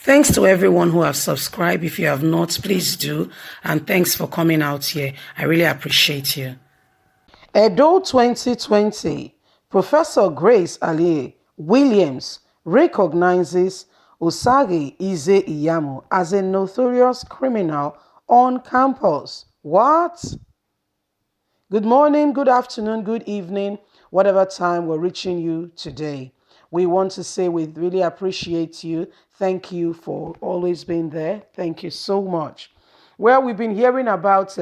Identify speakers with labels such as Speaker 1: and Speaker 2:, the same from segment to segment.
Speaker 1: Thanks to everyone who have subscribed. If you have not, please do. And thanks for coming out here. I really appreciate you. Edo 2020, Professor Grace Alele Williams recognizes Osage Iyamu as a notorious criminal on campus. What? Good morning, good afternoon, good evening, whatever time we're reaching you today. We want to say we really appreciate you. Thank you for always being there. Thank you so much. Well, we've been hearing about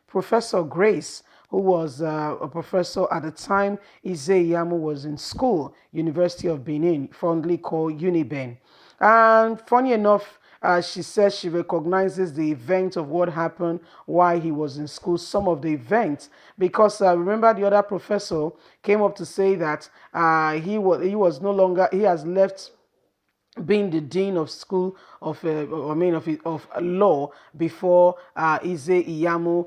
Speaker 1: Professor Grace, who was a professor at the time Iyamu was in school, University of Benin, fondly called Uniben. And funny enough, she says she recognizes the event of what happened while he was in school, some of the events, because remember the other professor came up to say that he was no longer, he has left being the dean of school of of law before Iyamu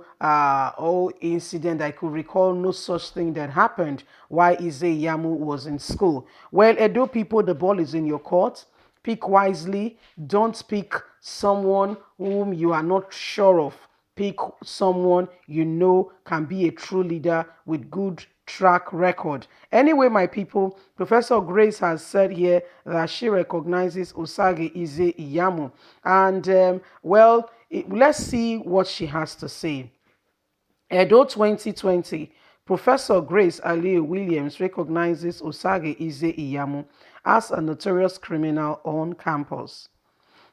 Speaker 1: whole incident. I could recall no such thing that happened while Iyamu was in school. Well, Edo people, the ball is in your court. Pick wisely. Don't pick someone whom you are not sure of. Pick someone you know can be a true leader with good track record. Anyway, my people, Professor Grace has said here that she recognizes Osage Iyamu. And, let's see what she has to say. Edo 2020, Professor Grace Alele Williams recognizes Osage Iyamu as a notorious criminal on campus.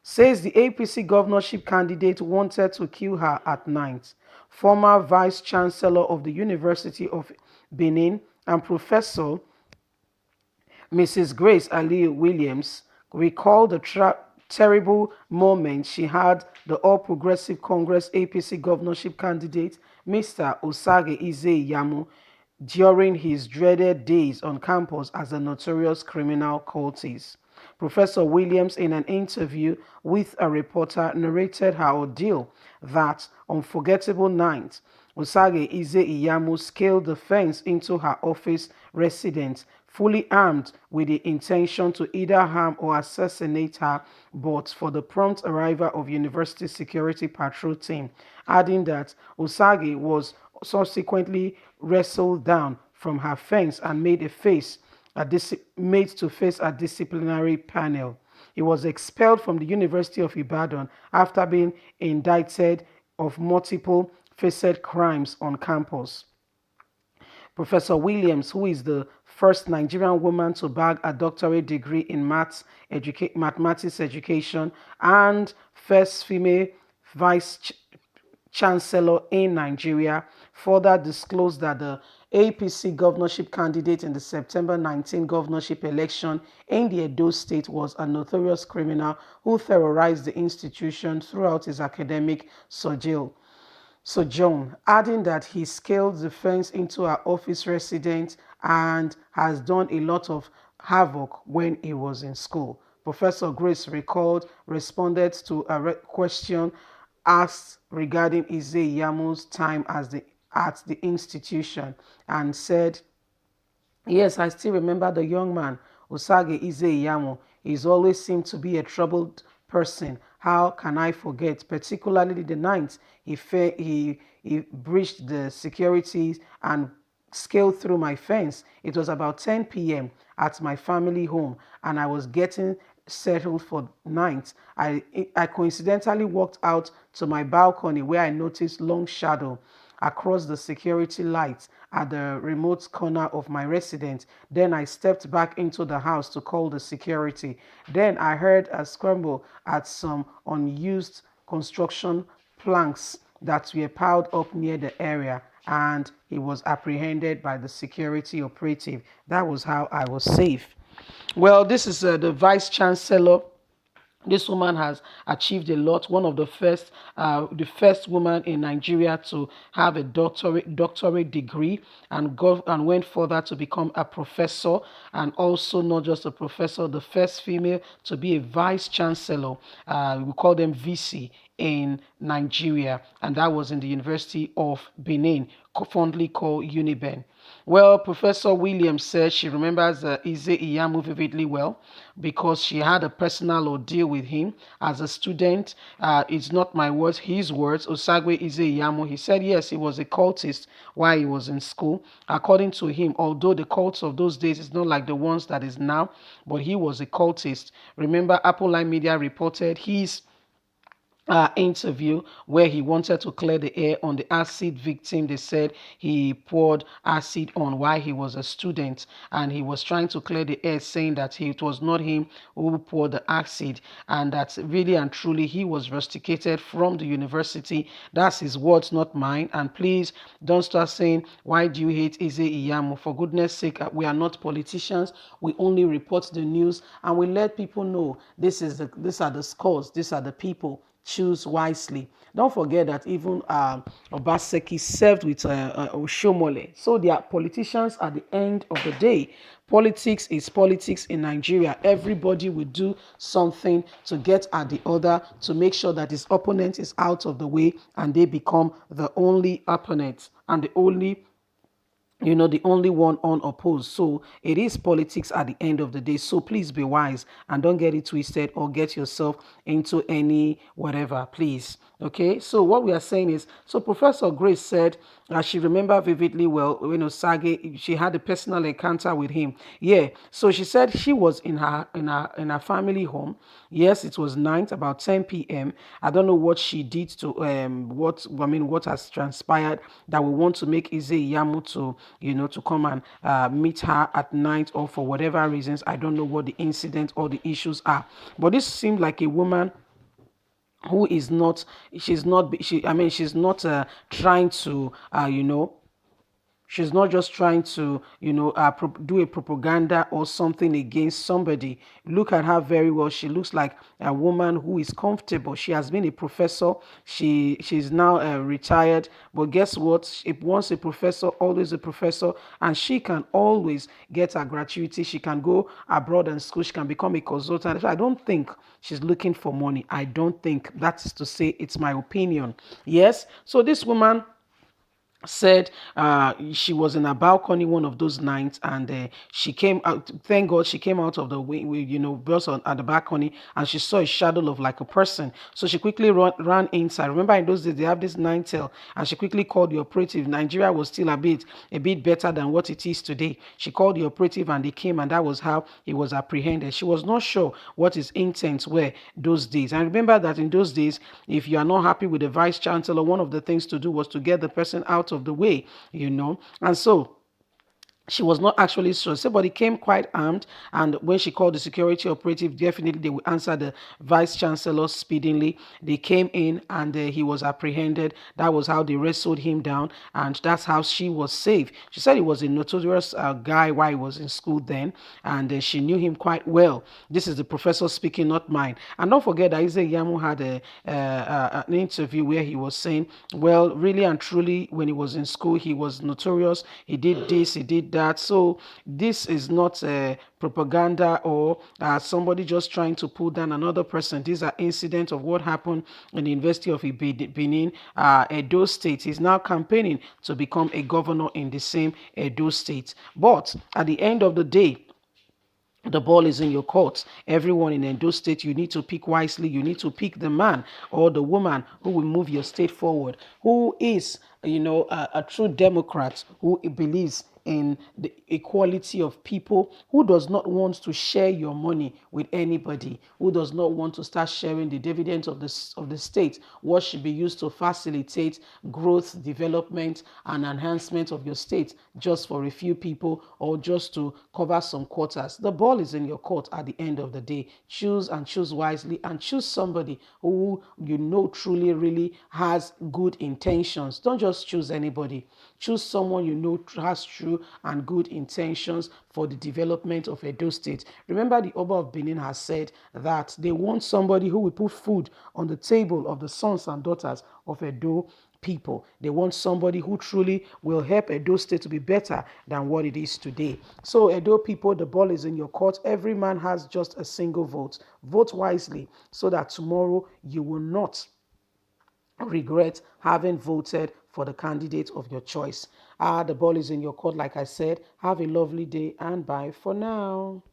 Speaker 1: Says the APC governorship candidate wanted to kill her at night. Former Vice Chancellor of the University of Benin and Professor Mrs. Grace Alele Williams recalled the terrible moment she had the All Progressive Congress APC governorship candidate Mr. Osage Iyamu during his dreaded days on campus as a notorious criminal cultist. Professor Williams, in an interview with a reporter, narrated her ordeal that unforgettable night. Osage Iyamu scaled the fence into her office residence, fully armed with the intention to either harm or assassinate her, but for the prompt arrival of University Security Patrol team, adding that Osage was subsequently wrestled down from her fence and made to face a disciplinary panel. He was expelled from the University of Ibadan after being indicted of multiple facet crimes on campus. Professor Williams, who is the first Nigerian woman to bag a doctorate degree in mathematics education and first female vice chancellor in Nigeria, further disclosed that the APC governorship candidate in the September 19 governorship election in the Edo state was a notorious criminal who terrorized the institution throughout his academic sojourn, adding that he scaled the fence into her office residence and has done a lot of havoc when he was in school. Professor Grace responded to a question asked regarding Iyamu's time at the institution and said, "Yes, I still remember the young man, Osage Iyamu. He's always seemed to be a troubled person. How can I forget, particularly the night he breached the securities and scaled through my fence. It was about 10 p.m. at my family home, and I was getting settled for night. I coincidentally walked out to my balcony where I noticed long shadow across the security lights at the remote corner of my residence. Then I stepped back into the house to call the security. Then I heard a scramble at some unused construction planks that were piled up near the area, and he was apprehended by the security operative. That was how I was safe." Well, this is the vice chancellor. This woman has achieved a lot. One of the first woman in Nigeria to have a doctorate degree, and went further to become a professor, and also not just a professor, the first female to be a vice chancellor. We call them VC in Nigeria, and that was in the University of Benin, fondly called Uniben. Well, Professor Williams said she remembers Ize Iyamu vividly well because she had a personal ordeal with him as a student. It's not my words, his words. Osagwe Ize Iyamu. He said yes, he was a cultist while he was in school. According to him, although the cults of those days is not like the ones that is now, but he was a cultist. Remember, Apple Line Media reported his interview where he wanted to clear the air on the acid victim. They said he poured acid on while he was a student, and he was trying to clear the air, saying that it was not him who poured the acid, and that really and truly he was rusticated from the university. That's his words, not mine. And please don't start saying, why do you hate Eze Iyamu? For goodness sake, we are not politicians. We only report the news and we let people know these are the scores, these are the people. Choose wisely. Don't forget that even Obaseki served with Oshomole. So they are politicians at the end of the day. Politics is politics in Nigeria. Everybody will do something to get at the other to make sure that his opponent is out of the way and they become the only opponent and the only one unopposed. So it is politics at the end of the day. So please be wise and don't get it twisted or get yourself into any whatever, please. Okay, so what we are saying is, so Professor Grace said she remember vividly well, Sage, she had a personal encounter with him. Yeah, so she said she was in her family home. Yes, it was night, about 10 p.m. I don't know what she did to what has transpired that we want to make Ize Iyamu to come and meet her at night or for whatever reasons. I don't know what the incident or the issues are, but this seemed like a woman who is not she's not trying to she's not just trying to, do a propaganda or something against somebody. Look at her very well. She looks like a woman who is comfortable. She has been a professor. She's now retired. But guess what? If once a professor, always a professor, and she can always get her gratuity. She can go abroad and school. She can become a consultant. So I don't think she's looking for money. I don't think. That is to say, it's my opinion. Yes. So this woman said she was in a balcony one of those nights, and she came out. Thank God she came out of the way, burst on at the balcony, and she saw a shadow of like a person. So she quickly ran inside. Remember, in those days they have this nine tail, and she quickly called the operative. Nigeria was still a bit better than what it is today. She called the operative, and they came, and that was how he was apprehended. She was not sure what his intents were those days. And remember that in those days, if you are not happy with the vice chancellor, one of the things to do was to get the person out of the way. And so she was not actually sure. Somebody came quite armed, and when she called the security operative, definitely they will answer the vice chancellor speedily. They came in, and he was apprehended. That was how they wrestled him down, and that's how she was saved. She said he was a notorious guy while he was in school then, and she knew him quite well. This is the professor speaking, not mine. And don't forget that Ize Yamu had an interview where he was saying, well, really and truly, when he was in school, he was notorious. He did this, he did that. So this is not propaganda or somebody just trying to pull down another person. These are incidents of what happened in the University of Benin, Edo State. He's now campaigning to become a governor in the same Edo State. But at the end of the day, the ball is in your court. Everyone in Edo State, you need to pick wisely. You need to pick the man or the woman who will move your state forward, who is, a true Democrat, who believes in the equality of people, who does not want to share your money with anybody, who does not want to start sharing the dividends of the state, what should be used to facilitate growth, development, and enhancement of your state just for a few people or just to cover some quotas. The ball is in your court at the end of the day. Choose and choose wisely, and choose somebody who truly really has good intentions. Don't just choose anybody. Choose someone has true and good intentions for the development of Edo State. Remember, the Oba of Benin has said that they want somebody who will put food on the table of the sons and daughters of Edo people. They want somebody who truly will help Edo State to be better than what it is today. So Edo people, the ball is in your court. Every man has just a single vote. Vote wisely so that tomorrow you will not regret having voted for the candidate of your choice. The ball is in your court, like I said. Have a lovely day and bye for now.